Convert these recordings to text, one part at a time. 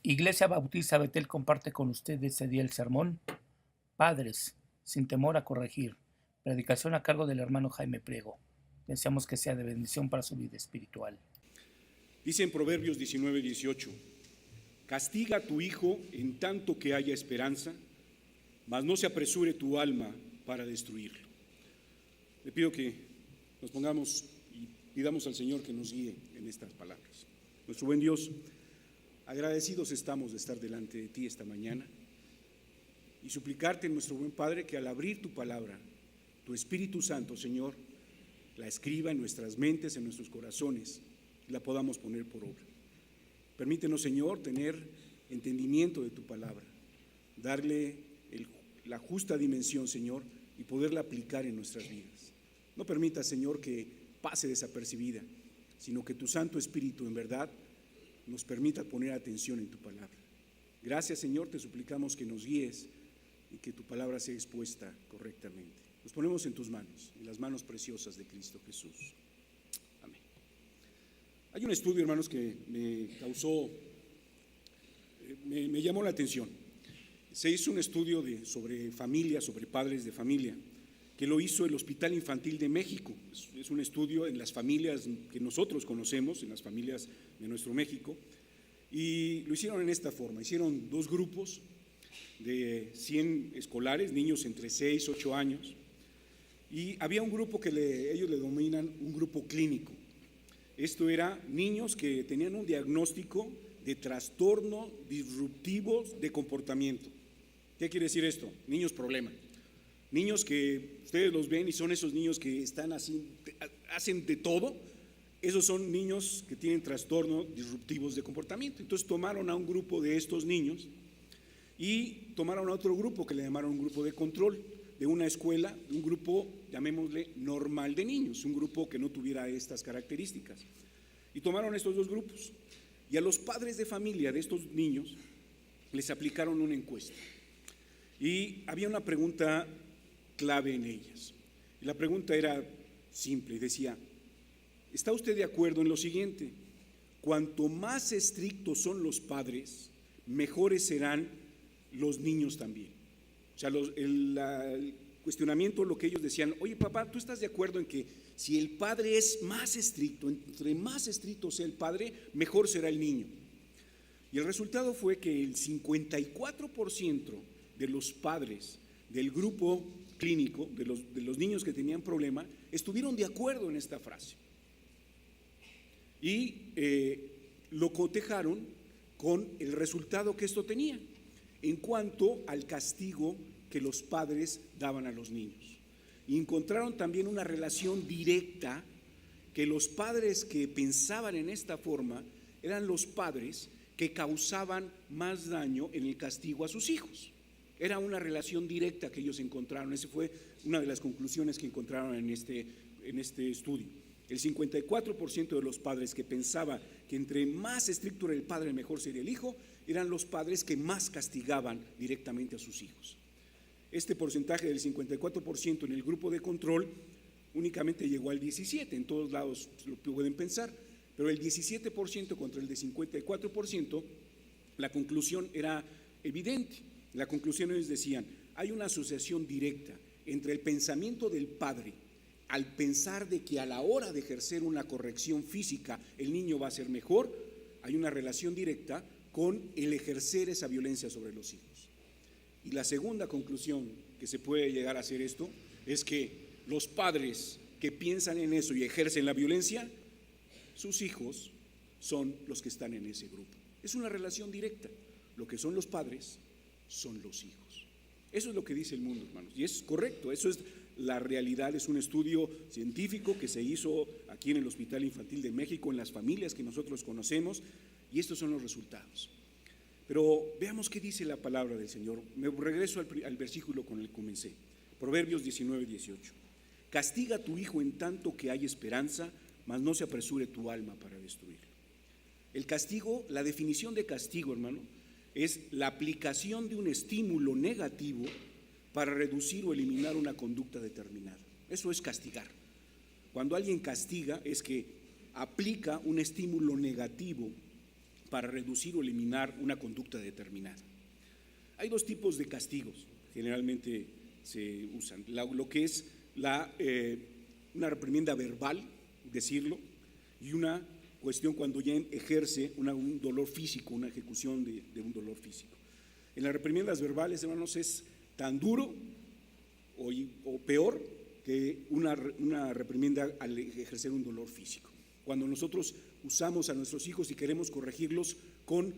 Iglesia Bautista Betel comparte con ustedes este día el sermón Padres, sin temor a corregir. Predicación a cargo del hermano Jaime Priego. Deseamos que sea de bendición para su vida espiritual. Dice en Proverbios 19:18: castiga a tu hijo en tanto que haya esperanza, mas no se apresure tu alma para destruirlo. Le pido que nos pongamos y pidamos al Señor que nos guíe en estas palabras. Nuestro buen Dios, agradecidos estamos de estar delante de ti esta mañana y suplicarte, nuestro buen Padre, que al abrir tu palabra, tu Espíritu Santo, Señor, la escriba en nuestras mentes, en nuestros corazones, y la podamos poner por obra. Permítenos, Señor, tener entendimiento de tu palabra, darle la justa dimensión, Señor, y poderla aplicar en nuestras vidas. No permita, Señor, que pase desapercibida, sino que tu Santo Espíritu en verdad nos permita poner atención en tu palabra. Gracias, Señor, te suplicamos que nos guíes y que tu palabra sea expuesta correctamente. Nos ponemos en tus manos, en las manos preciosas de Cristo Jesús. Amén. Hay un estudio, hermanos, que me llamó la atención. Se hizo un estudio sobre familia, sobre padres de familia, que lo hizo el Hospital Infantil de México. Es un estudio en las familias que nosotros conocemos, en las familias de nuestro México, y lo hicieron en esta forma. Hicieron dos grupos de 100 escolares, niños entre 6 y 8 años, y había un grupo que ellos le denominan un grupo clínico. Esto era niños que tenían un diagnóstico de trastorno disruptivo de comportamiento. ¿Qué quiere decir esto? Niños problema. Niños que ustedes los ven y son esos niños que están así, hacen de todo. Esos son niños que tienen trastornos disruptivos de comportamiento. Entonces tomaron a un grupo de estos niños y tomaron a otro grupo que le llamaron un grupo de control de una escuela, un grupo, llamémosle, normal de niños, un grupo que no tuviera estas características. Y tomaron estos dos grupos y a los padres de familia de estos niños les aplicaron una encuesta. Y había una pregunta clave en ellas. Y la pregunta era simple y decía: ¿está usted de acuerdo en lo siguiente? Cuanto más estrictos son los padres, mejores serán los niños también. O sea, el cuestionamiento, lo que ellos decían: oye, papá, ¿tú estás de acuerdo en que si el padre es más estricto, entre más estricto sea el padre, mejor será el niño? Y el resultado fue que el 54% de los padres del grupo clínico, de los niños que tenían problema, estuvieron de acuerdo en esta frase. Y lo cotejaron con el resultado que esto tenía en cuanto al castigo que los padres daban a los niños. Y encontraron también una relación directa, que los padres que pensaban en esta forma eran los padres que causaban más daño en el castigo a sus hijos. Era una relación directa que ellos encontraron. Esa fue una de las conclusiones que encontraron en este estudio. El 54% de los padres que pensaba que entre más estricto era el padre, mejor sería el hijo, eran los padres que más castigaban directamente a sus hijos. Este porcentaje del 54% en el grupo de control únicamente llegó al 17%, en todos lados lo pueden pensar, pero el 17% contra el de 54%, la conclusión era evidente. La conclusión ellos decían: hay una asociación directa entre el pensamiento del padre al pensar de que a la hora de ejercer una corrección física el niño va a ser mejor. Hay una relación directa con el ejercer esa violencia sobre los hijos. Y la segunda conclusión que se puede llegar a hacer esto es que los padres que piensan en eso y ejercen la violencia, sus hijos son los que están en ese grupo. Es una relación directa. Lo que son los padres son los hijos. Eso es lo que dice el mundo, hermanos, y es correcto. Eso es la realidad. Es un estudio científico que se hizo aquí en el Hospital Infantil de México, en las familias que nosotros conocemos, y estos son los resultados. Pero veamos qué dice la palabra del Señor. Me regreso al versículo con el que comencé, Proverbios 19:18. Castiga a tu hijo en tanto que hay esperanza, mas no se apresure tu alma para destruirlo. El castigo, la definición de castigo, hermano, es la aplicación de un estímulo negativo para reducir o eliminar una conducta determinada. Eso es castigar. Cuando alguien castiga es que aplica un estímulo negativo para reducir o eliminar una conducta determinada. Hay dos tipos de castigos, generalmente se usan. Lo que es una reprimenda verbal, decirlo, y una cuestión cuando ya ejerce un dolor físico, una ejecución de un dolor físico. En las reprimendas verbales, hermanos, es tan duro o peor que una reprimenda al ejercer un dolor físico. Cuando nosotros usamos a nuestros hijos y queremos corregirlos con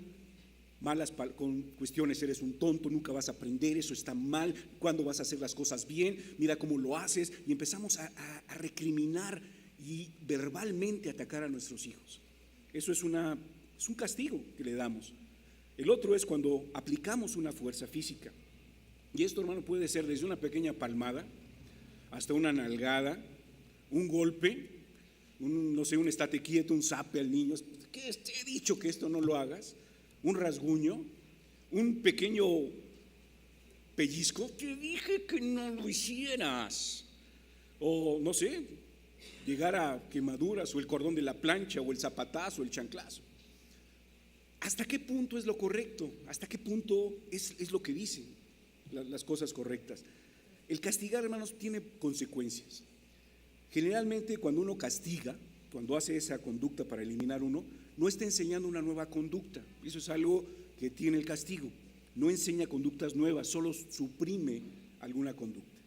cuestiones: eres un tonto, nunca vas a aprender, eso está mal, ¿cuándo vas a hacer las cosas bien? Mira cómo lo haces, y empezamos a recriminar y verbalmente atacar a nuestros hijos. Eso es un castigo que le damos. El otro es cuando aplicamos una fuerza física, y esto, hermano, puede ser desde una pequeña palmada hasta una nalgada, un golpe, un estate quieto, un zape al niño, que te he dicho que esto no lo hagas, un rasguño, un pequeño pellizco, te dije que no lo hicieras, o no sé, llegar a quemaduras, o el cordón de la plancha, o el zapatazo, el chanclazo. ¿Hasta qué punto es lo correcto? ¿Hasta qué punto es lo que dicen las cosas correctas? El castigar, hermanos, tiene consecuencias. Generalmente cuando uno castiga, cuando hace esa conducta para eliminar uno, no está enseñando una nueva conducta. Eso es algo que tiene el castigo. No enseña conductas nuevas, solo suprime alguna conducta.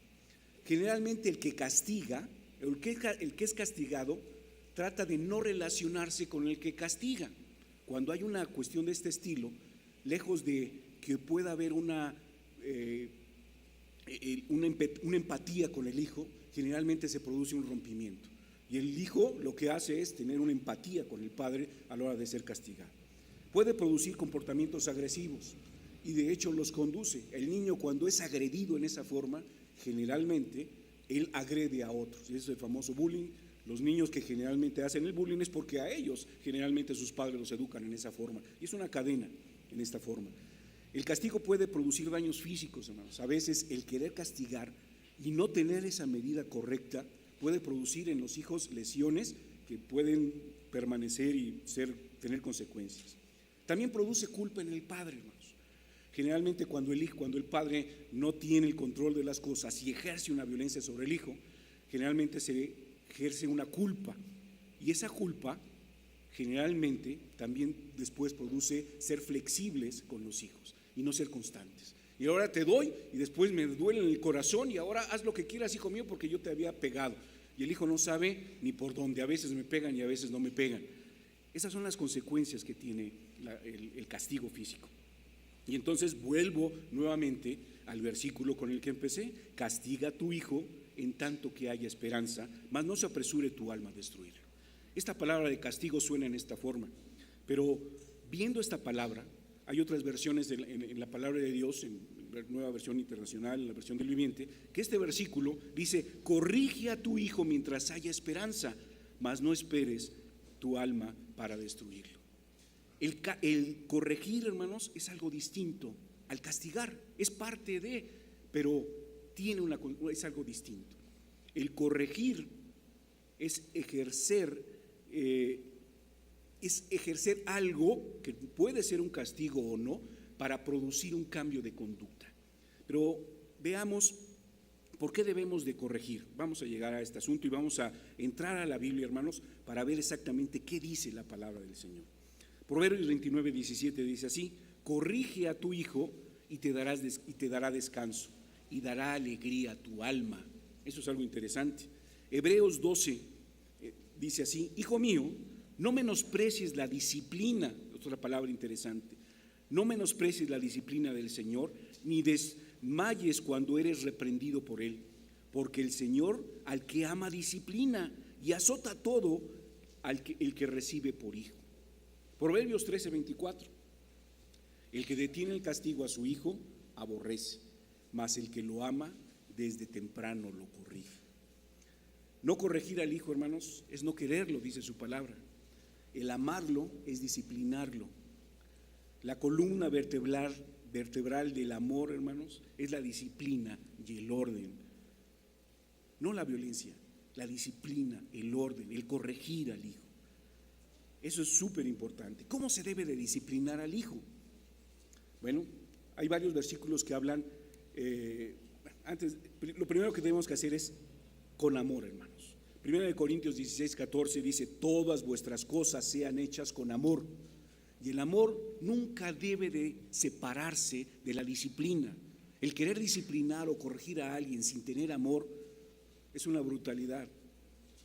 Generalmente el que castiga, el que es castigado, trata de no relacionarse con el que castiga. Cuando hay una cuestión de este estilo, lejos de que pueda haber una empatía con el hijo, generalmente se produce un rompimiento. Y el hijo lo que hace es tener una empatía con el padre a la hora de ser castigado. Puede producir comportamientos agresivos, y de hecho los conduce. El niño, cuando es agredido en esa forma, generalmente él agrede a otros. Y ese es el famoso bullying. Los niños que generalmente hacen el bullying es porque a ellos generalmente sus padres los educan en esa forma, y es una cadena en esta forma. El castigo puede producir daños físicos, hermanos. A veces el querer castigar y no tener esa medida correcta puede producir en los hijos lesiones que pueden permanecer y tener consecuencias. También produce culpa en el padre, hermanos. Generalmente cuando el padre no tiene el control de las cosas y ejerce una violencia sobre el hijo, generalmente se ejerce una culpa, y esa culpa generalmente también después produce ser flexibles con los hijos y no ser constantes. Y ahora te doy y después me duele en el corazón, y ahora haz lo que quieras, hijo mío, porque yo te había pegado. Y el hijo no sabe ni por dónde, a veces me pegan y a veces no me pegan. Esas son las consecuencias que tiene el castigo físico. Y entonces vuelvo nuevamente al versículo con el que empecé: castiga a tu hijo en tanto que haya esperanza, mas no se apresure tu alma a destruirlo. Esta palabra de castigo suena en esta forma, pero viendo esta palabra, hay otras versiones en la palabra de Dios, en la Nueva Versión Internacional, en la versión del Viviente, que este versículo dice: corrige a tu hijo mientras haya esperanza, mas no esperes tu alma para destruirlo. El corregir, hermanos, es algo distinto al castigar, es parte de, pero es algo distinto. El corregir es ejercer algo que puede ser un castigo o no, para producir un cambio de conducta. Pero veamos por qué debemos de corregir. Vamos a llegar a este asunto y vamos a entrar a la Biblia, hermanos, para ver exactamente qué dice la palabra del Señor. Proverbios 29:17 dice así: corrige a tu hijo y te dará descanso, y dará alegría a tu alma. Eso es algo interesante. Hebreos 12 dice así: hijo mío, no menosprecies la disciplina, otra palabra interesante, no menosprecies la disciplina del Señor, ni desmayes cuando eres reprendido por Él, porque el Señor al que ama disciplina, y azota todo el que recibe por hijo. Proverbios 13:24: el que detiene el castigo a su hijo aborrece, mas el que lo ama desde temprano lo corrige. No corregir al hijo, hermanos, es no quererlo, dice su palabra. El amarlo es disciplinarlo. La columna vertebral del amor, hermanos, es la disciplina y el orden. No la violencia, la disciplina, el orden, el corregir al hijo. Eso es súper importante. ¿Cómo se debe de disciplinar al hijo? Bueno, hay varios versículos que hablan, lo primero que tenemos que hacer es con amor, hermanos. 1 Corintios 16:14 dice: todas vuestras cosas sean hechas con amor. Y el amor nunca debe de separarse de la disciplina. El querer disciplinar o corregir a alguien sin tener amor es una brutalidad.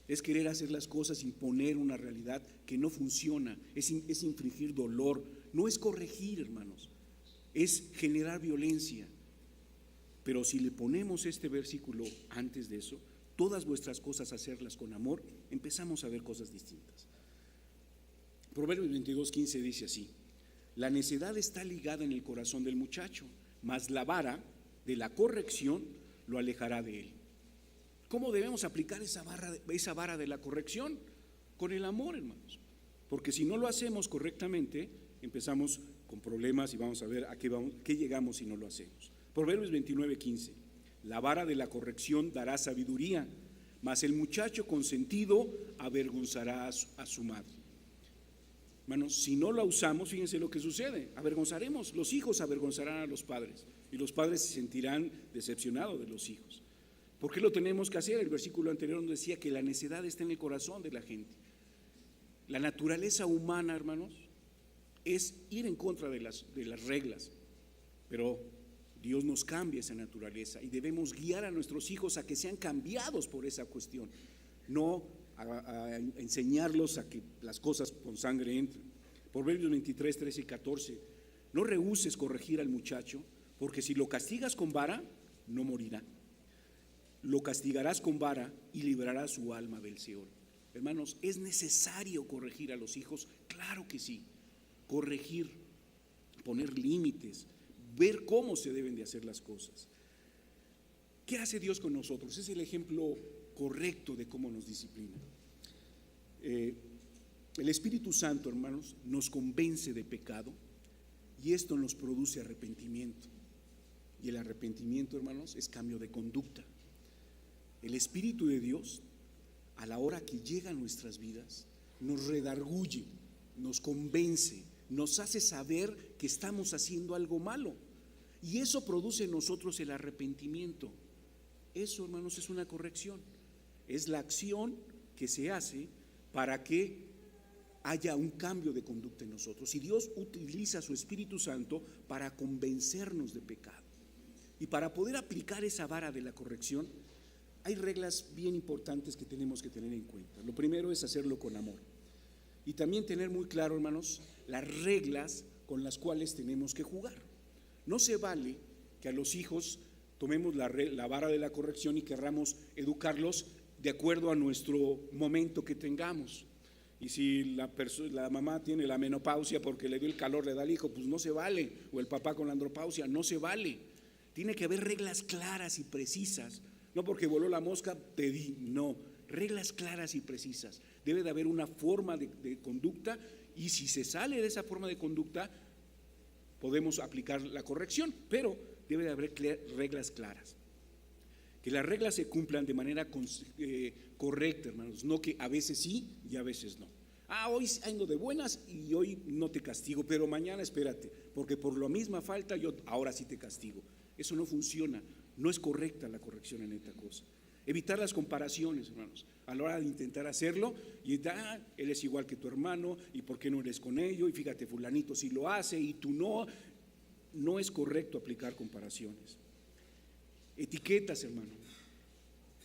Es querer hacer las cosas, imponer una realidad que no funciona, es infligir dolor. No es corregir, hermanos, es generar violencia. Pero si le ponemos este versículo antes de eso, todas vuestras cosas hacerlas con amor, empezamos a ver cosas distintas. Proverbios 22:15 dice así: la necedad está ligada en el corazón del muchacho, mas la vara de la corrección lo alejará de él. ¿Cómo debemos aplicar esa vara de la corrección? Con el amor, hermanos. Porque si no lo hacemos correctamente, empezamos con problemas y vamos a ver a qué llegamos si no lo hacemos. Proverbios 29:15: la vara de la corrección dará sabiduría, mas el muchacho consentido avergonzará a su madre. Hermanos, si no la usamos, fíjense lo que sucede: avergonzaremos, los hijos avergonzarán a los padres y los padres se sentirán decepcionados de los hijos. ¿Por qué lo tenemos que hacer? El versículo anterior nos decía que la necedad está en el corazón de la gente. La naturaleza humana, hermanos, es ir en contra de las reglas, pero Dios nos cambia esa naturaleza y debemos guiar a nuestros hijos a que sean cambiados por esa cuestión, no a enseñarlos a que las cosas con sangre entren. Proverbios 23:13 y 14: no rehúses corregir al muchacho, porque si lo castigas con vara, no morirá. Lo castigarás con vara y librarás su alma del Seol. Hermanos, ¿es necesario corregir a los hijos? Claro que sí. Corregir, poner límites, ver cómo se deben de hacer las cosas. ¿Qué hace Dios con nosotros? Es el ejemplo correcto de cómo nos disciplina. El Espíritu Santo, hermanos, nos convence de pecado y esto nos produce arrepentimiento. Y el arrepentimiento, hermanos, es cambio de conducta. El Espíritu de Dios, a la hora que llega a nuestras vidas, nos redarguye, nos convence, nos hace saber que estamos haciendo algo malo. Y eso produce en nosotros el arrepentimiento. Eso, hermanos, es una corrección. Es la acción que se hace para que haya un cambio de conducta en nosotros. Y Dios utiliza su Espíritu Santo para convencernos de pecado. Y para poder aplicar esa vara de la corrección, hay reglas bien importantes que tenemos que tener en cuenta. Lo primero es hacerlo con amor. Y también tener muy claro, hermanos, las reglas con las cuales tenemos que jugar. No se vale que a los hijos tomemos la vara de la corrección y querramos educarlos de acuerdo a nuestro momento que tengamos. Y si la mamá tiene la menopausia porque le dio el calor, le da al hijo, pues no se vale. O el papá con la andropausia, no se vale. Tiene que haber reglas claras y precisas. No porque voló la mosca te di, no. Reglas claras y precisas. Debe de haber una forma de conducta y si se sale de esa forma de conducta podemos aplicar la corrección, pero debe de haber reglas claras. Que las reglas se cumplan de manera correcta, hermanos, no que a veces sí y a veces no. Hoy ando de buenas y hoy no te castigo, pero mañana espérate, porque por la misma falta yo ahora sí te castigo. Eso no funciona, no es correcta la corrección en esta cosa. Evitar las comparaciones, hermanos, a la hora de intentar hacerlo y él es igual que tu hermano y por qué no eres con ellos y fíjate fulanito sí lo hace y tú no. No es correcto aplicar comparaciones. Etiquetas, hermano,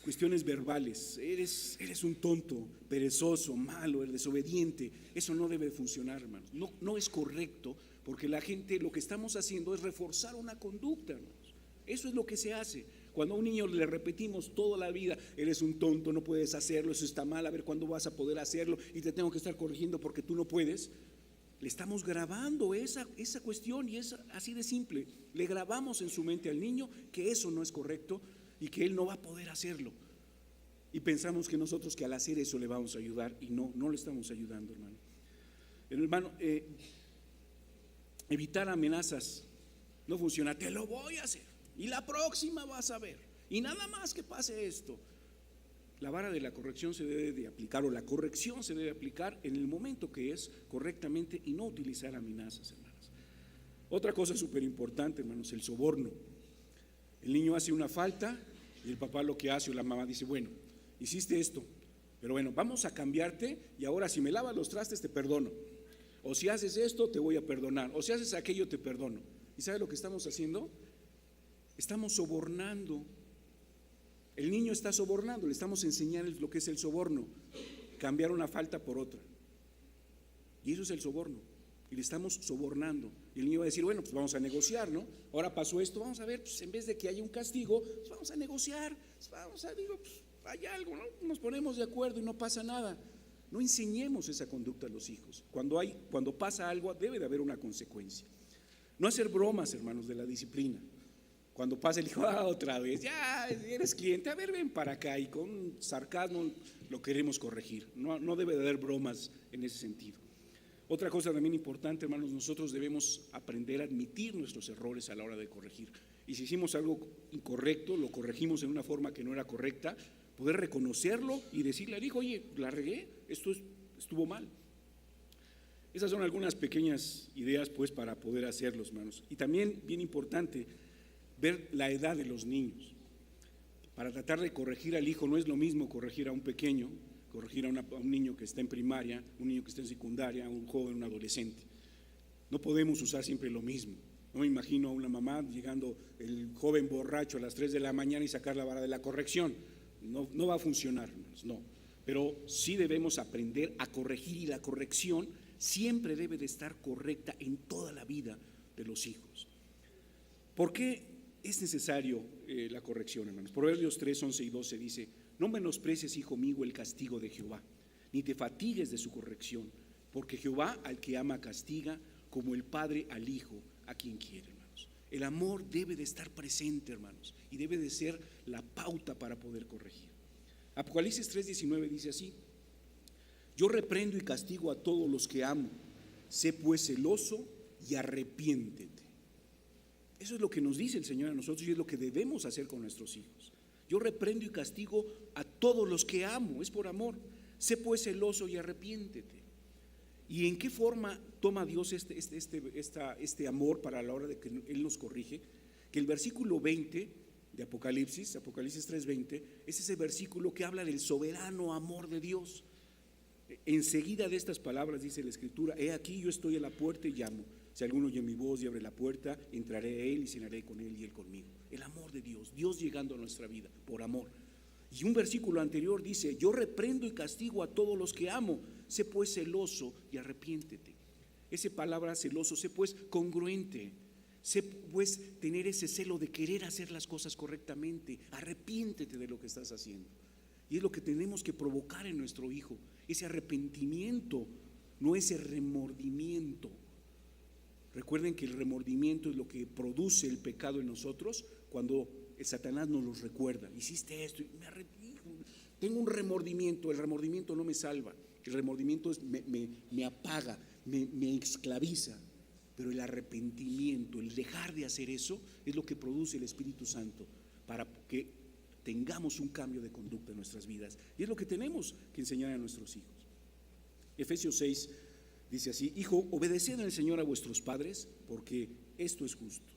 cuestiones verbales: eres un tonto, perezoso, malo, desobediente. Eso no debe funcionar, hermanos. No es correcto, porque la gente, lo que estamos haciendo es reforzar una conducta, hermanos. Eso es lo que se hace. Cuando a un niño le repetimos toda la vida: eres un tonto, no puedes hacerlo, eso está mal, a ver cuándo vas a poder hacerlo y te tengo que estar corrigiendo porque tú no puedes. Le estamos grabando esa cuestión y es así de simple. Le grabamos en su mente al niño que eso no es correcto y que él no va a poder hacerlo. Y pensamos que nosotros que al hacer eso le vamos a ayudar y no le estamos ayudando, hermano. Hermano, evitar amenazas no funciona. Te lo voy a hacer y la próxima vas a ver y nada más que pase esto. la vara de la corrección se debe de aplicar, o la corrección se debe aplicar en el momento que es correctamente, y no utilizar amenazas, hermanas. Otra cosa súper importante, hermanos, el soborno. El niño hace una falta y el papá lo que hace, o la mamá dice: bueno, hiciste esto, pero bueno, vamos a cambiarte, y ahora si me lavas los trastes te perdono, o si haces esto te voy a perdonar, o si haces aquello te perdono. ¿Y sabe lo que estamos haciendo? Estamos sobornando. El niño está sobornando, le estamos enseñando lo que es el soborno, cambiar una falta por otra. Y eso es el soborno, y le estamos sobornando. Y el niño va a decir: bueno, pues vamos a negociar, ¿no? Ahora pasó esto, vamos a ver, pues en vez de que haya un castigo, pues vamos a negociar, pues vamos a, pues hay algo, ¿no? Nos ponemos de acuerdo y no pasa nada. No enseñemos esa conducta a los hijos. Cuando pasa algo, debe de haber una consecuencia. No hacer bromas, hermanos, de la disciplina. Cuando pasa el hijo: otra vez, ya eres cliente, a ver, ven para acá, y con sarcasmo lo queremos corregir. No debe de haber bromas en ese sentido. Otra cosa también importante, hermanos, nosotros debemos aprender a admitir nuestros errores a la hora de corregir. Y si hicimos algo incorrecto, lo corregimos en una forma que no era correcta, poder reconocerlo y decirle al hijo: oye, la regué, esto estuvo mal. Esas son algunas pequeñas ideas, pues, para poder hacerlos, hermanos. Y también, bien importante, ver la edad de los niños. Para tratar de corregir al hijo no es lo mismo corregir a un pequeño, corregir a un niño que está en primaria, un niño que está en secundaria, un joven, un adolescente. No podemos usar siempre lo mismo. No me imagino a una mamá llegando el joven borracho a las 3 de la mañana y sacar la vara de la corrección. No va a funcionar, hermanos, no. Pero sí debemos aprender a corregir, y la corrección siempre debe de estar correcta en toda la vida de los hijos. ¿Por qué es necesario la corrección, hermanos? Proverbios 3, 11 y 12 dice: no menosprecies, hijo mío, el castigo de Jehová, ni te fatigues de su corrección, porque Jehová al que ama castiga, como el padre al hijo a quien quiere, hermanos. El amor debe de estar presente, hermanos, y debe de ser la pauta para poder corregir. Apocalipsis 3:19 dice así: yo reprendo y castigo a todos los que amo, sé pues celoso y arrepiéntete. Eso es lo que nos dice el Señor a nosotros, y es lo que debemos hacer con nuestros hijos. Yo reprendo y castigo a todos los que amo, es por amor. Sé pues celoso y arrepiéntete. ¿Y en qué forma toma Dios este amor para la hora de que Él nos corrige? Que el versículo 20 de Apocalipsis 3:20, es ese versículo que habla del soberano amor de Dios. Enseguida de estas palabras dice la Escritura: he aquí, yo estoy a la puerta y llamo. Si alguno oye mi voz y abre la puerta, entraré a él y cenaré con él y él conmigo. El amor de Dios, Dios llegando a nuestra vida por amor. Y un versículo anterior dice: yo reprendo y castigo a todos los que amo, sé pues celoso y arrepiéntete. Esa palabra celoso, sé pues congruente, sé pues tener ese celo de querer hacer las cosas correctamente, arrepiéntete de lo que estás haciendo. Y es lo que tenemos que provocar en nuestro hijo, ese arrepentimiento, no ese remordimiento. Recuerden que el remordimiento es lo que produce el pecado en nosotros, cuando el Satanás nos los recuerda: hiciste esto, y tengo un remordimiento. El remordimiento no me salva, el remordimiento me apaga, me esclaviza. Pero el arrepentimiento, el dejar de hacer eso, es lo que produce el Espíritu Santo para que tengamos un cambio de conducta en nuestras vidas. Y es lo que tenemos que enseñar a nuestros hijos. Efesios 6 dice así: hijo, obedeced al Señor a vuestros padres, porque esto es justo.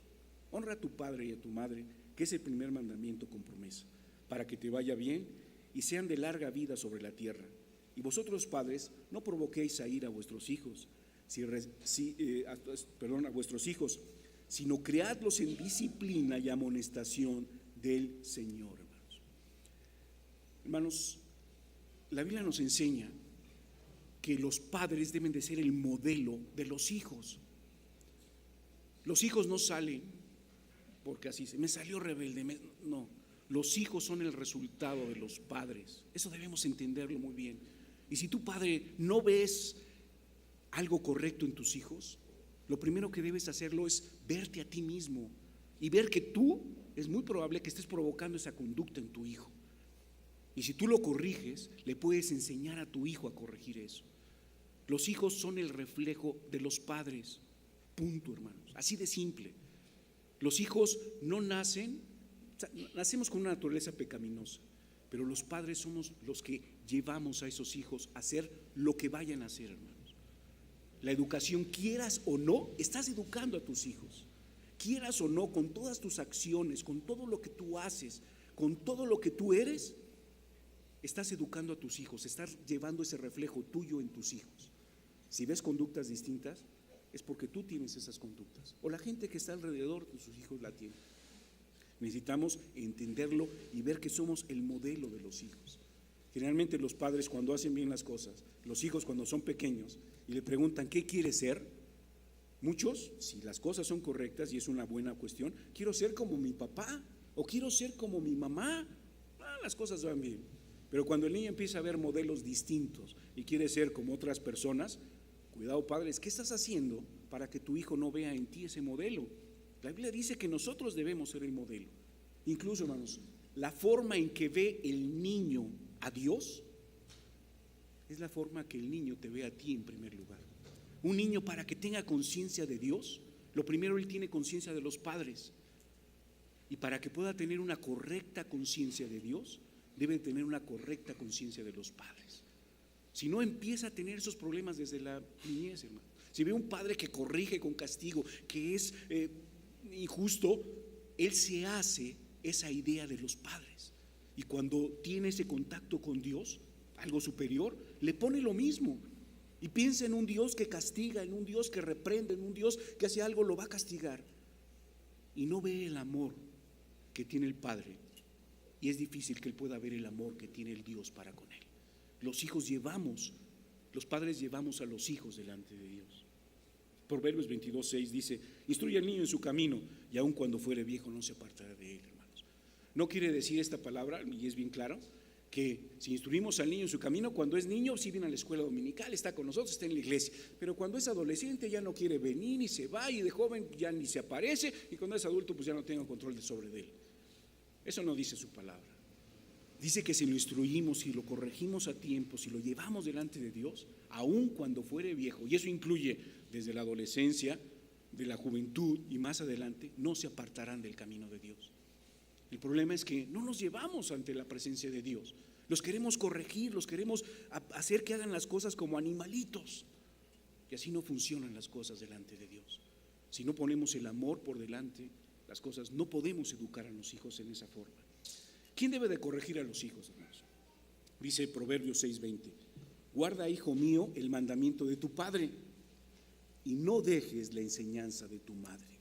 Honra a tu padre y a tu madre, que es el primer mandamiento con promesa, para que te vaya bien y sean de larga vida sobre la tierra. Y vosotros, padres, no provoquéis a ira a vuestros hijos, a vuestros hijos, sino criadlos en disciplina y amonestación del Señor. Hermanos, la Biblia nos enseña que los padres deben de ser el modelo de los hijos. Los hijos no salen porque así me salió rebelde, no. Los hijos son el resultado de los padres. Eso debemos entenderlo muy bien. Y si tu padre no ves algo correcto en tus hijos, lo primero que debes hacerlo es verte a ti mismo y ver que tú es muy probable que estés provocando esa conducta en tu hijo. Y si tú lo corriges, le puedes enseñar a tu hijo a corregir eso. Los hijos son el reflejo de los padres, punto, hermanos, así de simple. Los hijos no nacemos con una naturaleza pecaminosa, pero los padres somos los que llevamos a esos hijos a hacer lo que vayan a hacer, hermanos. La educación, quieras o no, estás educando a tus hijos. Quieras o no, con todas tus acciones, con todo lo que tú haces, con todo lo que tú eres, estás educando a tus hijos, estás llevando ese reflejo tuyo en tus hijos. Si ves conductas distintas, es porque tú tienes esas conductas, o la gente que está alrededor de sus hijos la tiene. Necesitamos entenderlo y ver que somos el modelo de los hijos. Generalmente los padres, cuando hacen bien las cosas, los hijos cuando son pequeños y le preguntan ¿qué quieres ser? Muchos, si las cosas son correctas y es una buena cuestión, quiero ser como mi papá o quiero ser como mi mamá. Las cosas van bien. Pero cuando el niño empieza a ver modelos distintos y quiere ser como otras personas, cuidado padres, ¿qué estás haciendo para que tu hijo no vea en ti ese modelo? La Biblia dice que nosotros debemos ser el modelo. Incluso, hermanos, la forma en que ve el niño a Dios es la forma que el niño te ve a ti en primer lugar. Un niño, para que tenga conciencia de Dios, lo primero él tiene conciencia de los padres. Y para que pueda tener una correcta conciencia de Dios, debe tener una correcta conciencia de los padres. Si no, empieza a tener esos problemas desde la niñez, hermano. Si ve un padre que corrige con castigo, que es injusto, él se hace esa idea de los padres. Y cuando tiene ese contacto con Dios, algo superior, le pone lo mismo. Y piensa en un Dios que castiga, en un Dios que reprende, en un Dios que hace algo, lo va a castigar. Y no ve el amor que tiene el Padre. Y es difícil que él pueda ver el amor que tiene el Dios para con él. Los padres llevamos a los hijos delante de Dios. Proverbios 22:6 dice: instruye al niño en su camino, y aun cuando fuere viejo no se apartará de él, hermanos. No quiere decir esta palabra, y es bien claro, que si instruimos al niño en su camino, cuando es niño sí viene a la escuela dominical, está con nosotros, está en la iglesia, pero cuando es adolescente ya no quiere venir y se va, y de joven ya ni se aparece, y cuando es adulto pues ya no tengo control sobre él. Eso no dice su palabra. Dice que si lo instruimos, si lo corregimos a tiempo, si lo llevamos delante de Dios, aun cuando fuere viejo, y eso incluye desde la adolescencia, de la juventud y más adelante, no se apartarán del camino de Dios. El problema es que no nos llevamos ante la presencia de Dios. Los queremos corregir, los queremos hacer que hagan las cosas como animalitos, y así no funcionan las cosas delante de Dios. Si no ponemos el amor por delante, las cosas, no podemos educar a los hijos en esa forma. ¿Quién debe de corregir a los hijos, hermanos? Dice Proverbios 6:20: guarda, hijo mío, el mandamiento de tu padre y no dejes la enseñanza de tu madre.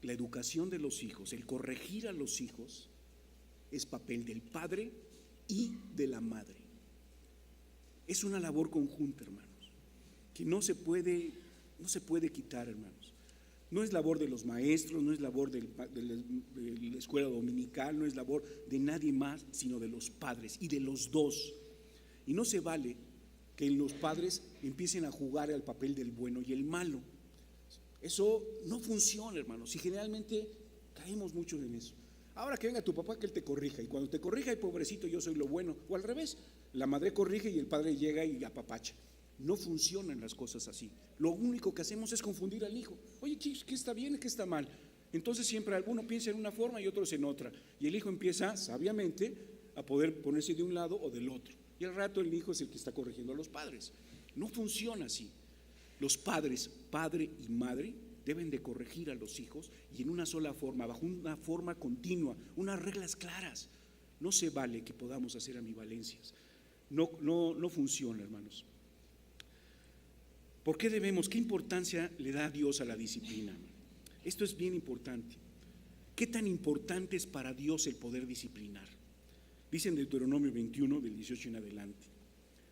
La educación de los hijos, el corregir a los hijos, es papel del padre y de la madre. Es una labor conjunta, hermanos, que no se puede quitar, hermanos. No es labor de los maestros, no es labor de la escuela dominical, no es labor de nadie más, sino de los padres y de los dos. Y no se vale que los padres empiecen a jugar al papel del bueno y el malo. Eso no funciona, hermanos, y generalmente caemos mucho en eso. Ahora que venga tu papá, que él te corrija, y cuando te corrija, ay, pobrecito, yo soy lo bueno. O al revés, la madre corrige y el padre llega y apapacha. No funcionan las cosas así. Lo único que hacemos es confundir al hijo. Oye, ¿qué está bien y qué está mal? Entonces siempre alguno piensa en una forma y otros en otra, y el hijo empieza sabiamente a poder ponerse de un lado o del otro, y al rato el hijo es el que está corrigiendo a los padres. No funciona así. Los padres, padre y madre, deben de corregir a los hijos, y en una sola forma, bajo una forma continua, unas reglas claras. No se vale que podamos hacer ambivalencias. No funciona, hermanos. ¿Por qué debemos? ¿Qué importancia le da Dios a la disciplina? Esto es bien importante. ¿Qué tan importante es para Dios el poder disciplinar? Dice en Deuteronomio 21, del 18 en adelante: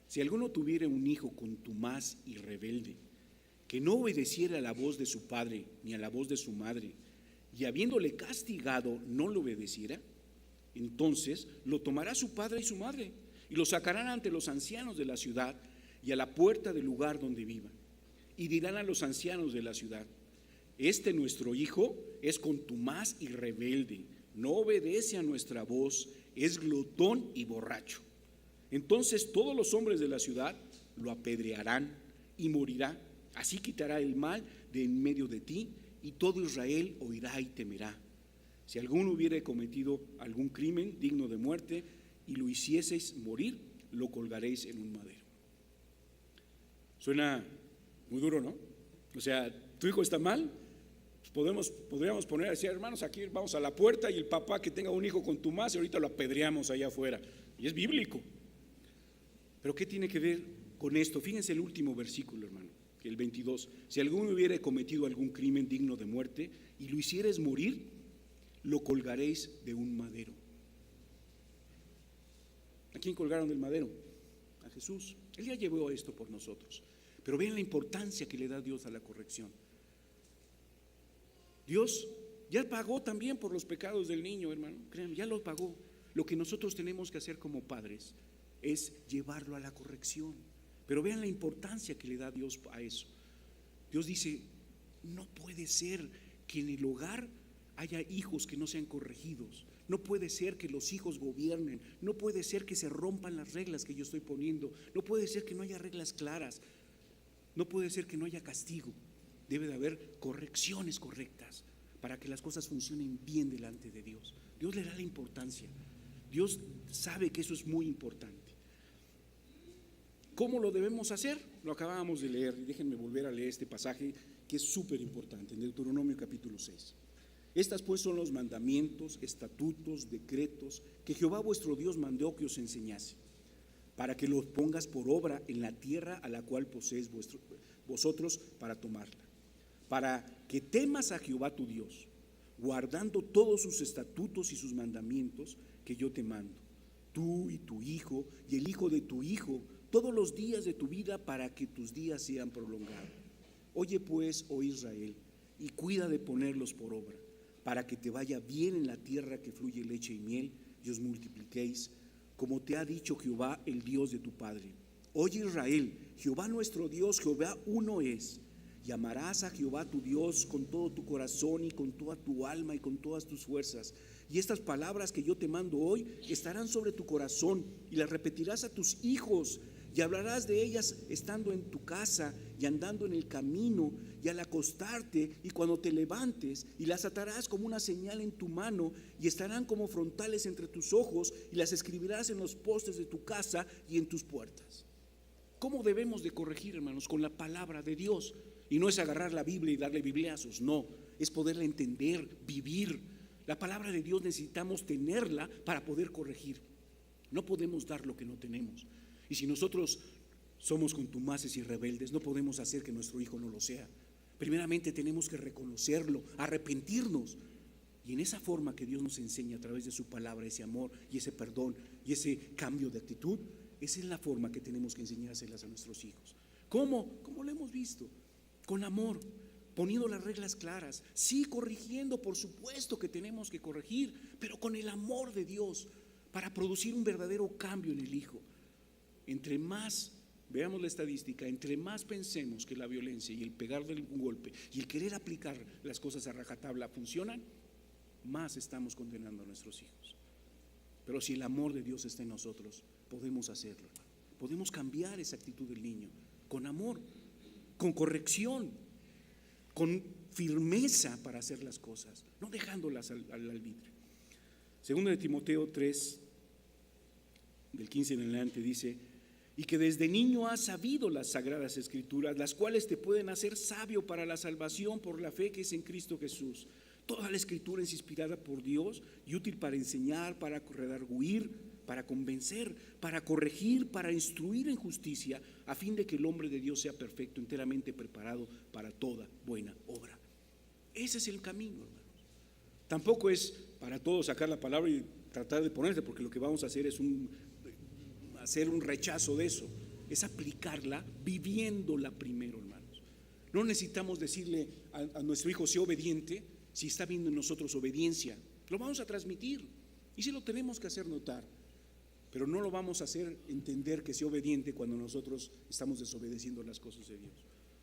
si alguno tuviera un hijo contumaz y rebelde, que no obedeciera a la voz de su padre ni a la voz de su madre, y habiéndole castigado no le obedeciera, entonces lo tomará su padre y su madre, y lo sacarán ante los ancianos de la ciudad y a la puerta del lugar donde viva, y dirán a los ancianos de la ciudad: este nuestro hijo es contumaz y rebelde, no obedece a nuestra voz, es glotón y borracho. Entonces todos los hombres de la ciudad lo apedrearán y morirá. Así quitará el mal de en medio de ti, y todo Israel oirá y temerá. Si alguno hubiere cometido algún crimen digno de muerte y lo hicieseis morir, lo colgaréis en un madero. Suena muy duro, ¿no? O sea, tu hijo está mal, podríamos poner así, hermanos, aquí vamos a la puerta y el papá que tenga un hijo contumaz y ahorita lo apedreamos allá afuera. Y es bíblico. Pero ¿qué tiene que ver con esto? Fíjense el último versículo, hermano, el 22. Si alguno hubiera cometido algún crimen digno de muerte y lo hicieres morir, lo colgaréis de un madero. ¿A quién colgaron del madero? A Jesús. Él ya llevó esto por nosotros. Pero vean la importancia que le da Dios a la corrección. Dios ya pagó también por los pecados del niño, hermano. Créanme, ya lo pagó. Lo que nosotros tenemos que hacer como padres es llevarlo a la corrección. Pero vean la importancia que le da Dios a eso. Dios dice, no puede ser que en el hogar haya hijos que no sean corregidos. No puede ser que los hijos gobiernen. No puede ser que se rompan las reglas que yo estoy poniendo. No puede ser que no haya reglas claras. No puede ser que no haya castigo. Debe de haber correcciones correctas para que las cosas funcionen bien delante de Dios. Dios le da la importancia. Dios sabe que eso es muy importante. ¿Cómo lo debemos hacer? Lo acabábamos de leer. Déjenme volver a leer este pasaje que es súper importante, en Deuteronomio capítulo 6. Estas pues son los mandamientos, estatutos, decretos que Jehová vuestro Dios mandó que os enseñase, para que los pongas por obra en la tierra a la cual poseéis vosotros para tomarla, para que temas a Jehová tu Dios, guardando todos sus estatutos y sus mandamientos que yo te mando, tú y tu hijo y el hijo de tu hijo, todos los días de tu vida, para que tus días sean prolongados. Oye pues, oh Israel, y cuida de ponerlos por obra, para que te vaya bien en la tierra que fluye leche y miel, y os multipliquéis, como te ha dicho Jehová, el Dios de tu padre. Oye Israel, Jehová nuestro Dios, Jehová uno es. Y amarás a Jehová tu Dios con todo tu corazón y con toda tu alma y con todas tus fuerzas. Y estas palabras que yo te mando hoy estarán sobre tu corazón y las repetirás a tus hijos y hablarás de ellas estando en tu casa y andando en el camino y al acostarte y cuando te levantes, y las atarás como una señal en tu mano y estarán como frontales entre tus ojos y las escribirás en los postes de tu casa y en tus puertas. ¿Cómo debemos de corregir, hermanos? Con la palabra de Dios. Y no es agarrar la Biblia y darle bibliazos, no, es poderla entender, vivir. La palabra de Dios necesitamos tenerla para poder corregir. No podemos dar lo que no tenemos. Y si nosotros somos contumaces y rebeldes, no podemos hacer que nuestro hijo no lo sea. Primeramente tenemos que reconocerlo, arrepentirnos. Y en esa forma que Dios nos enseña a través de su palabra, ese amor y ese perdón y ese cambio de actitud, esa es la forma que tenemos que enseñárselas a nuestros hijos. ¿Cómo? Como lo hemos visto. Con amor, poniendo las reglas claras, sí, corrigiendo, por supuesto que tenemos que corregir, pero con el amor de Dios, para producir un verdadero cambio en el hijo. Entre más, veamos la estadística, entre más pensemos que la violencia y el pegarle un golpe y el querer aplicar las cosas a rajatabla funcionan, más estamos condenando a nuestros hijos. Pero si el amor de Dios está en nosotros, podemos hacerlo, podemos cambiar esa actitud del niño, con amor, con corrección, con firmeza para hacer las cosas, no dejándolas al arbitrio. Segundo de Timoteo 3, del 15 en adelante dice: y que desde niño has sabido las sagradas escrituras, las cuales te pueden hacer sabio para la salvación por la fe que es en Cristo Jesús. Toda la escritura es inspirada por Dios y útil para enseñar, para redarguir, para convencer, para corregir, para instruir en justicia, a fin de que el hombre de Dios sea perfecto, enteramente preparado para toda buena obra. Ese es el camino, hermanos. Tampoco es para todos sacar la palabra y tratar de ponerse, porque lo que vamos a hacer es hacer un rechazo de eso, es aplicarla viviéndola primero, hermanos. No necesitamos decirle a nuestro hijo sea obediente si está viendo en nosotros obediencia. Lo vamos a transmitir y sí lo tenemos que hacer notar, pero no lo vamos a hacer entender que sea obediente cuando nosotros estamos desobedeciendo las cosas de Dios.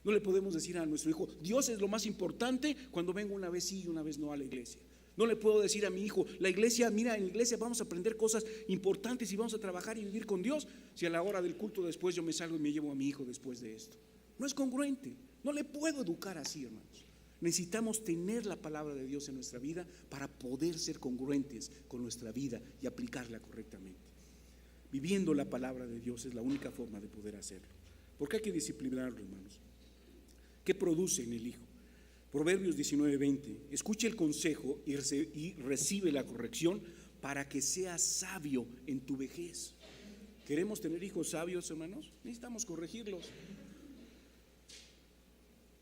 No le podemos decir a nuestro hijo Dios es lo más importante cuando vengo una vez sí y una vez no a la iglesia. No le puedo decir a mi hijo la iglesia, mira, en la iglesia vamos a aprender cosas importantes y vamos a trabajar y vivir con Dios, si a la hora del culto después yo me salgo y me llevo a mi hijo después de esto. No es congruente, no le puedo educar así, hermanos. Necesitamos tener la palabra de Dios en nuestra vida para poder ser congruentes con nuestra vida y aplicarla correctamente. Viviendo la palabra de Dios es la única forma de poder hacerlo. Porque hay que disciplinarlo, hermanos. ¿Qué produce en el hijo? Proverbios 19:20. Escucha el consejo y recibe la corrección para que seas sabio en tu vejez. ¿Queremos tener hijos sabios, hermanos? Necesitamos corregirlos.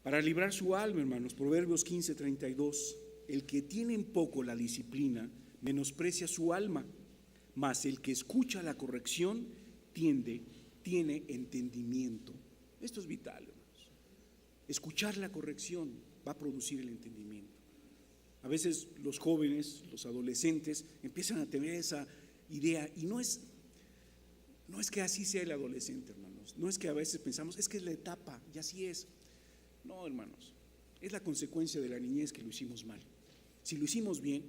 Para librar su alma, hermanos, Proverbios 15:32. El que tiene en poco la disciplina menosprecia su alma, mas el que escucha la corrección tiene entendimiento. Esto es vital, hermanos. Escuchar la corrección va a producir el entendimiento. A veces los jóvenes, los adolescentes empiezan a tener esa idea y no es que así sea el adolescente, hermanos. No es que a veces pensamos, es que es la etapa y así es. No, hermanos, es la consecuencia de la niñez que lo hicimos mal. Si lo hicimos bien,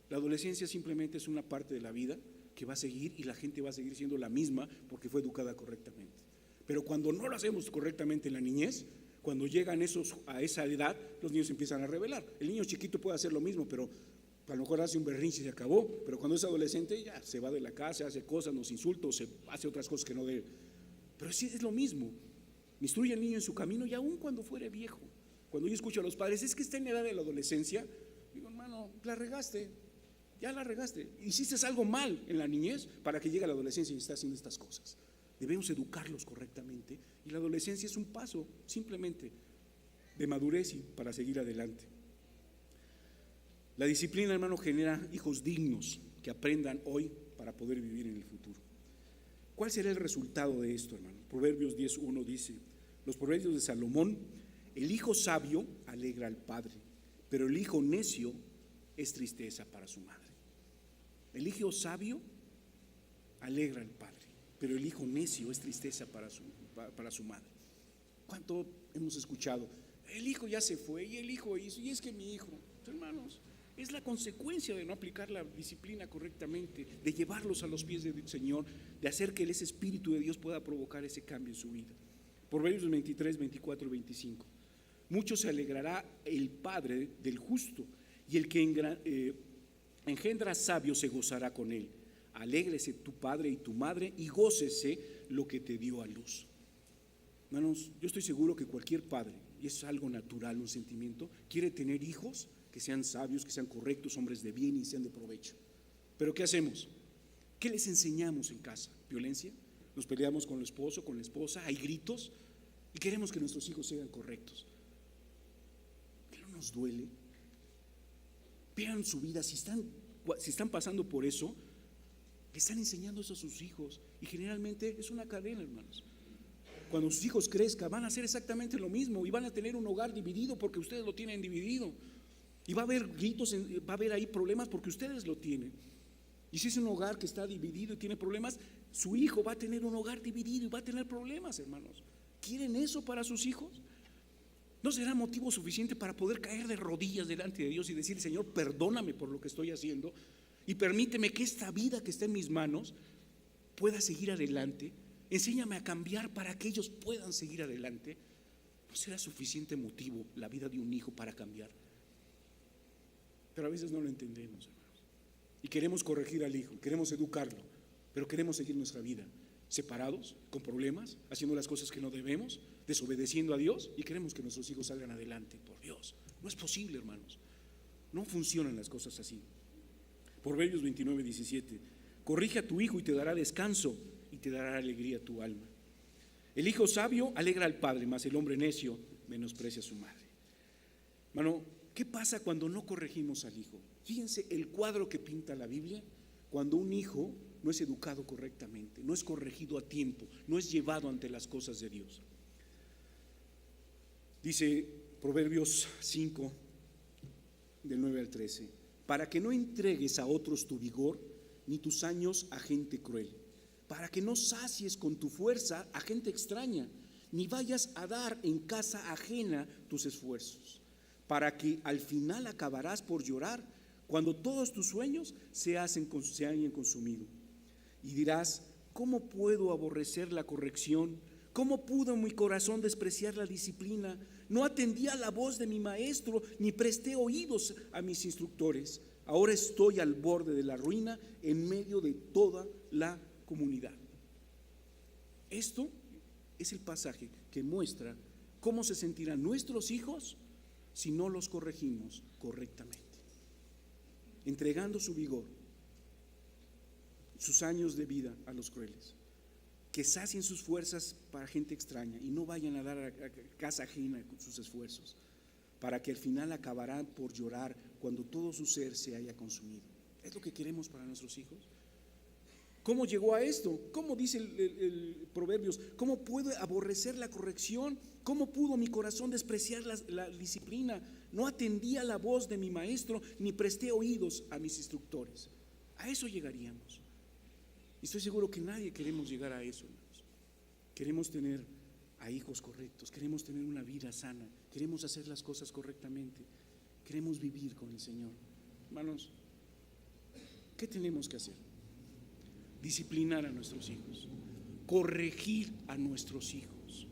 la adolescencia simplemente es una parte de la vida que va a seguir y la gente va a seguir siendo la misma porque fue educada correctamente. Pero cuando no lo hacemos correctamente en la niñez, cuando llegan a esa edad, los niños empiezan a rebelar. El niño chiquito puede hacer lo mismo, pero a lo mejor hace un berrinche y se acabó. Pero cuando es adolescente ya se va de la casa, hace cosas, nos insulta o hace otras cosas que no debe. Pero sí es lo mismo. Instruye al niño en su camino y aún cuando fuere viejo. Cuando yo escucho a los padres, es que está en la edad de la adolescencia, digo, hermano, la regaste, ya la regaste. Hiciste algo mal en la niñez para que llegue a la adolescencia y esté haciendo estas cosas. Debemos educarlos correctamente y la adolescencia es un paso simplemente de madurez y para seguir adelante. La disciplina, hermano, genera hijos dignos que aprendan hoy para poder vivir en el futuro. ¿Cuál será el resultado de esto, hermano? Proverbios 10:1 dice, los proverbios de Salomón: el hijo sabio alegra al padre, pero el hijo necio es tristeza para su madre. El hijo sabio alegra al padre, pero el hijo necio es tristeza para su madre. ¿Cuánto hemos escuchado? El hijo ya se fue y el hijo hizo, y es que mi hijo, hermanos, es la consecuencia de no aplicar la disciplina correctamente, de llevarlos a los pies del Señor, de hacer que ese Espíritu de Dios pueda provocar ese cambio en su vida. Proverbios 23, 24 y 25. Mucho se alegrará el padre del justo, y el que engendra sabio se gozará con él. Alégrese tu padre y tu madre, y gócese lo que te dio a luz. Hermanos, yo estoy seguro que cualquier padre, y es algo natural, un sentimiento, quiere tener hijos que sean sabios, que sean correctos, hombres de bien y sean de provecho. Pero ¿qué hacemos? ¿Qué les enseñamos en casa? ¿Violencia? Nos peleamos con el esposo, con la esposa, hay gritos y queremos que nuestros hijos sean correctos. ¿Qué no nos duele? Vean su vida, si están pasando por eso, le están enseñando eso a sus hijos y generalmente es una cadena, hermanos. Cuando sus hijos crezcan van a hacer exactamente lo mismo y van a tener un hogar dividido porque ustedes lo tienen dividido. Y va a haber gritos, va a haber ahí problemas porque ustedes lo tienen. Y si es un hogar que está dividido y tiene problemas, su hijo va a tener un hogar dividido y va a tener problemas, hermanos. ¿Quieren eso para sus hijos? ¿No será motivo suficiente para poder caer de rodillas delante de Dios y decir: Señor, perdóname por lo que estoy haciendo y permíteme que esta vida que está en mis manos pueda seguir adelante? Enséñame a cambiar para que ellos puedan seguir adelante. ¿No será suficiente motivo la vida de un hijo para cambiar? Pero a veces no lo entendemos, hermanos, y queremos corregir al hijo, queremos educarlo, pero queremos seguir nuestra vida separados, con problemas, haciendo las cosas que no debemos, desobedeciendo a Dios, y queremos que nuestros hijos salgan adelante. Por Dios, no es posible, hermanos, no funcionan las cosas así. Proverbios 29, 17: corrige a tu hijo y te dará descanso y te dará alegría a tu alma. El hijo sabio alegra al padre, mas el hombre necio menosprecia a su madre. Hermano, ¿qué pasa cuando no corregimos al hijo? Fíjense el cuadro que pinta la Biblia cuando un hijo no es educado correctamente, no es corregido a tiempo, no es llevado ante las cosas de Dios. Dice Proverbios 5, del 9 al 13: para que no entregues a otros tu vigor, ni tus años a gente cruel, para que no sacies con tu fuerza a gente extraña, ni vayas a dar en casa ajena tus esfuerzos, para que al final acabarás por llorar cuando todos tus sueños se hayan consumido. Y dirás: ¿cómo puedo aborrecer la corrección ¿Cómo pudo mi corazón despreciar la disciplina? No atendí a la voz de mi maestro, ni presté oídos a mis instructores. Ahora estoy al borde de la ruina en medio de toda la comunidad. Esto es el pasaje que muestra cómo se sentirán nuestros hijos si no los corregimos correctamente, entregando su vigor, sus años de vida a los crueles, que sacien sus fuerzas para gente extraña y no vayan a dar a casa ajena con sus esfuerzos, para que al final acabarán por llorar cuando todo su ser se haya consumido. ¿Es lo que queremos para nuestros hijos? ¿Cómo llegó a esto? ¿Cómo dice el Proverbios? ¿Cómo puedo aborrecer la corrección? ¿Cómo pudo mi corazón despreciar la disciplina? No atendí a la voz de mi maestro, ni presté oídos a mis instructores. A eso llegaríamos. Y estoy seguro que nadie queremos llegar a eso, hermanos. Queremos tener a hijos correctos, queremos tener una vida sana, queremos hacer las cosas correctamente, queremos vivir con el Señor. Hermanos, ¿qué tenemos que hacer? Disciplinar a nuestros hijos, corregir a nuestros hijos,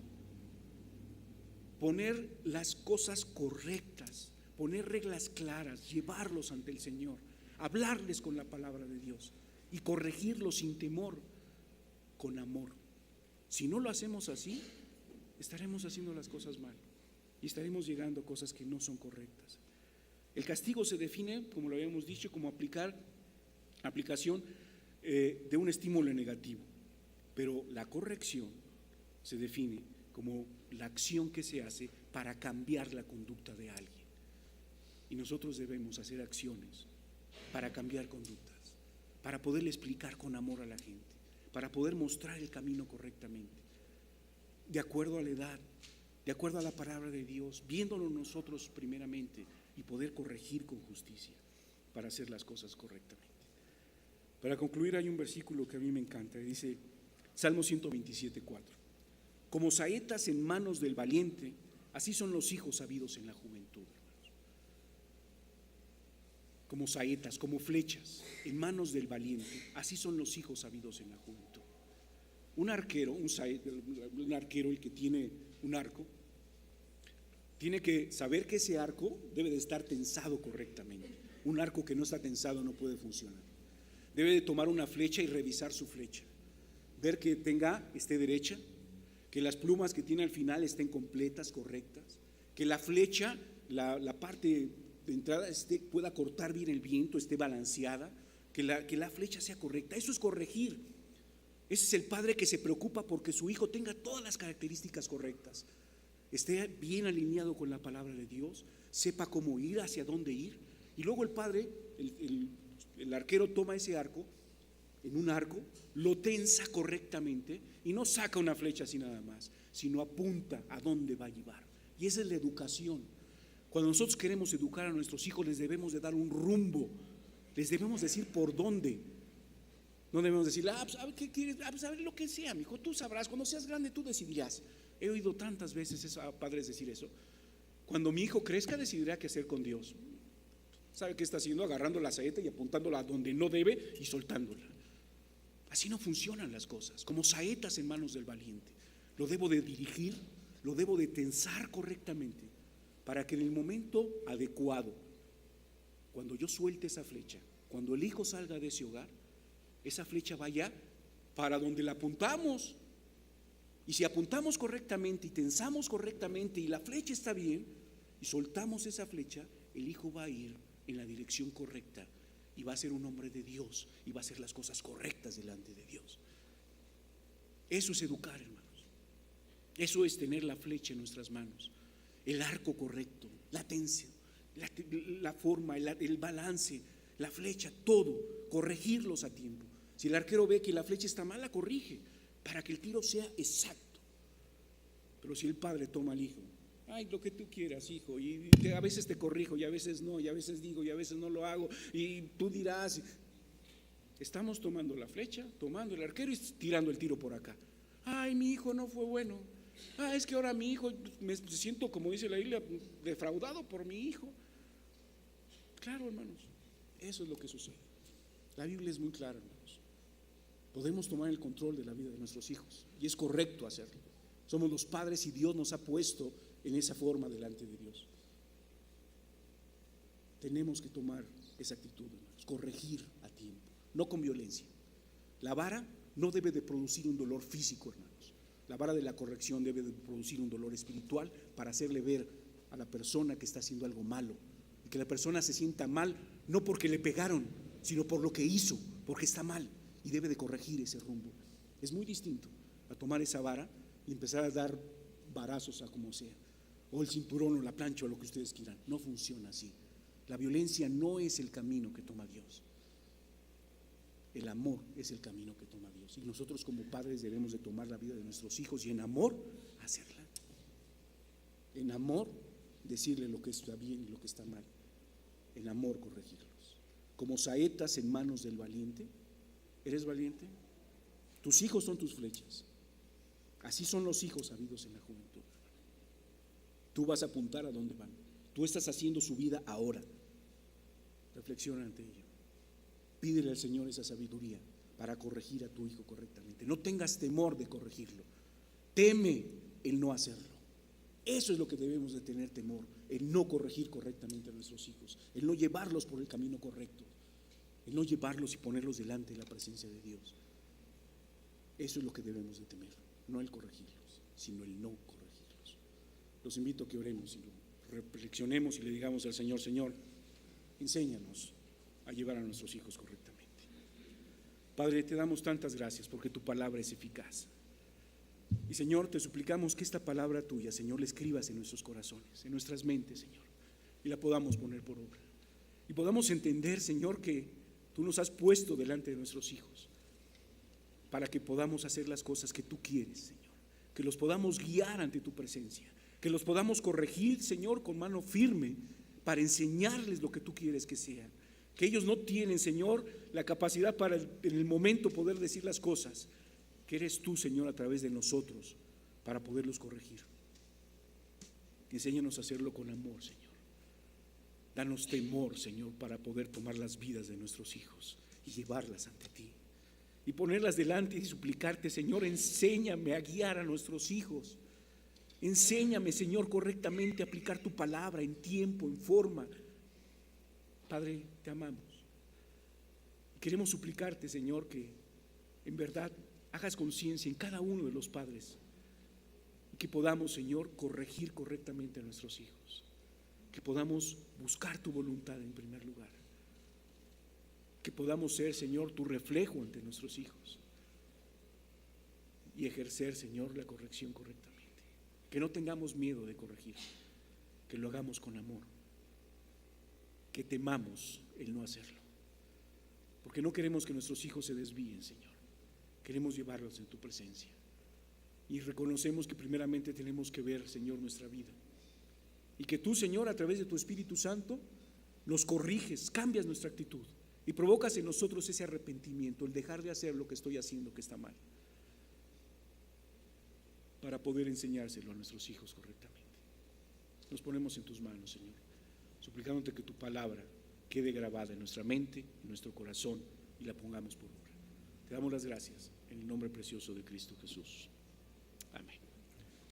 poner las cosas correctas, poner reglas claras, llevarlos ante el Señor, hablarles con la palabra de Dios y corregirlos sin temor, con amor. Si no lo hacemos así, estaremos haciendo las cosas mal y estaremos llegando a cosas que no son correctas. El castigo se define, como lo habíamos dicho, como aplicación de un estímulo negativo, pero la corrección se define como la acción que se hace para cambiar la conducta de alguien. Y nosotros debemos hacer acciones para cambiar conductas, para poderle explicar con amor a la gente, para poder mostrar el camino correctamente, de acuerdo a la edad, de acuerdo a la palabra de Dios, viéndolo nosotros primeramente y poder corregir con justicia para hacer las cosas correctamente. Para concluir, hay un versículo que a mí me encanta, dice Salmo 127:4: como saetas en manos del valiente, así son los hijos sabidos en la juventud. Como saetas, como flechas en manos del valiente, así son los hijos sabidos en la juventud. Un arquero, el que tiene un arco, tiene que saber que ese arco debe de estar tensado correctamente. Un arco que no está tensado no puede funcionar. Debe de tomar una flecha y revisar su flecha, ver que esté derecha, que las plumas que tiene al final estén completas, correctas, que la flecha, la parte de entrada pueda cortar bien el viento, esté balanceada, que la flecha sea correcta. Eso es corregir. Ese es el padre que se preocupa porque su hijo tenga todas las características correctas, esté bien alineado con la palabra de Dios, sepa cómo ir, hacia dónde ir. Y luego el padre, el arquero, toma ese arco, en un arco, lo tensa correctamente y no saca una flecha así nada más, sino apunta a dónde va a llevar. Y esa es la educación. Cuando nosotros queremos educar a nuestros hijos, les debemos de dar un rumbo, les debemos decir por dónde. No debemos decir, pues, ¿qué quieres? Pues, a ver lo que sea, mijo, tú sabrás, cuando seas grande tú decidirás. He oído tantas veces a padres decir eso. Cuando mi hijo crezca, decidirá qué hacer con Dios. ¿Sabe qué está haciendo? Agarrando la saeta y apuntándola a donde no debe y soltándola. Así no funcionan las cosas, como saetas en manos del valiente. Lo debo de dirigir, lo debo de tensar correctamente, para que en el momento adecuado, cuando yo suelte esa flecha, cuando el hijo salga de ese hogar, esa flecha vaya para donde la apuntamos. Y si apuntamos correctamente y tensamos correctamente y la flecha está bien y soltamos esa flecha, el hijo va a ir en la dirección correcta y va a ser un hombre de Dios y va a hacer las cosas correctas delante de Dios. Eso es educar, hermanos. Eso es tener la flecha en nuestras manos, el arco correcto, la tensión, la forma, el balance, la flecha, todo, corregirlos a tiempo. Si el arquero ve que la flecha está mal, la corrige para que el tiro sea exacto. Pero si el padre toma al hijo, lo que tú quieras, hijo, y a veces te corrijo y a veces no, y a veces digo y a veces no lo hago, y tú dirás, estamos tomando la flecha, tomando el arquero y tirando el tiro por acá. Mi hijo no fue bueno. Es que ahora mi hijo, me siento, como dice la Biblia, defraudado por mi hijo. Claro, hermanos, eso es lo que sucede. La Biblia es muy clara, hermanos. Podemos tomar el control de la vida de nuestros hijos y es correcto hacerlo. Somos los padres y Dios nos ha puesto en esa forma delante de Dios. Tenemos que tomar esa actitud, hermanos, corregir a tiempo, no con violencia. La vara no debe de producir un dolor físico, hermanos. La vara de la corrección debe de producir un dolor espiritual para hacerle ver a la persona que está haciendo algo malo, y que la persona se sienta mal, no porque le pegaron, sino por lo que hizo, porque está mal y debe de corregir ese rumbo. Es muy distinto a tomar esa vara y empezar a dar varazos a como sea, o el cinturón o la plancha o lo que ustedes quieran. No funciona así. La violencia no es el camino que toma Dios. El amor es el camino que toma Dios, y nosotros como padres debemos de tomar la vida de nuestros hijos y en amor hacerla. En amor decirle lo que está bien y lo que está mal. En amor corregirlos. Como saetas en manos del valiente. ¿Eres valiente? Tus hijos son tus flechas. Así son los hijos habidos en la juventud. Tú vas a apuntar a dónde van. Tú estás haciendo su vida ahora. Reflexiona ante ello. Pídele al Señor esa sabiduría para corregir a tu hijo correctamente. No tengas temor de corregirlo. Teme el no hacerlo. Eso es lo que debemos de tener temor, el no corregir correctamente a nuestros hijos, el no llevarlos por el camino correcto, el no llevarlos y ponerlos delante de la presencia de Dios. Eso es lo que debemos de temer, no el corregirlos, sino el no corregirlos. Los invito a que oremos y reflexionemos y le digamos al Señor: Señor, enséñanos a llevar a nuestros hijos correctamente. Padre, te damos tantas gracias porque tu palabra es eficaz. Y Señor, te suplicamos que esta palabra tuya, Señor, la escribas en nuestros corazones, en nuestras mentes, Señor, y la podamos poner por obra. Y podamos entender, Señor, que tú nos has puesto delante de nuestros hijos para que podamos hacer las cosas que tú quieres, Señor, que los podamos guiar ante tu presencia, que los podamos corregir, Señor, con mano firme para enseñarles lo que tú quieres que sean. Que ellos no tienen, Señor, la capacidad para en el momento poder decir las cosas, que eres tú, Señor, a través de nosotros para poderlos corregir. Enséñanos a hacerlo con amor, Señor. Danos temor, Señor, para poder tomar las vidas de nuestros hijos y llevarlas ante ti y ponerlas delante y suplicarte: Señor, enséñame a guiar a nuestros hijos. Enséñame, Señor, correctamente a aplicar tu palabra en tiempo, en forma. Padre, te amamos. Queremos suplicarte, Señor, que en verdad hagas conciencia en cada uno de los padres y que podamos, Señor, corregir correctamente a nuestros hijos, que podamos buscar tu voluntad en primer lugar, que podamos ser, Señor, tu reflejo ante nuestros hijos y ejercer, Señor, la corrección correctamente, que no tengamos miedo de corregir, que lo hagamos con amor, que temamos el no hacerlo, porque no queremos que nuestros hijos se desvíen, Señor. Queremos llevarlos en tu presencia y reconocemos que primeramente tenemos que ver, Señor, nuestra vida y que tú, Señor, a través de tu Espíritu Santo nos corriges, cambias nuestra actitud y provocas en nosotros ese arrepentimiento, el dejar de hacer lo que estoy haciendo que está mal, para poder enseñárselo a nuestros hijos correctamente. Nos ponemos en tus manos, Señor, suplicándote que tu palabra quede grabada en nuestra mente, en nuestro corazón, y la pongamos por obra. Te damos las gracias en el nombre precioso de Cristo Jesús. Amén.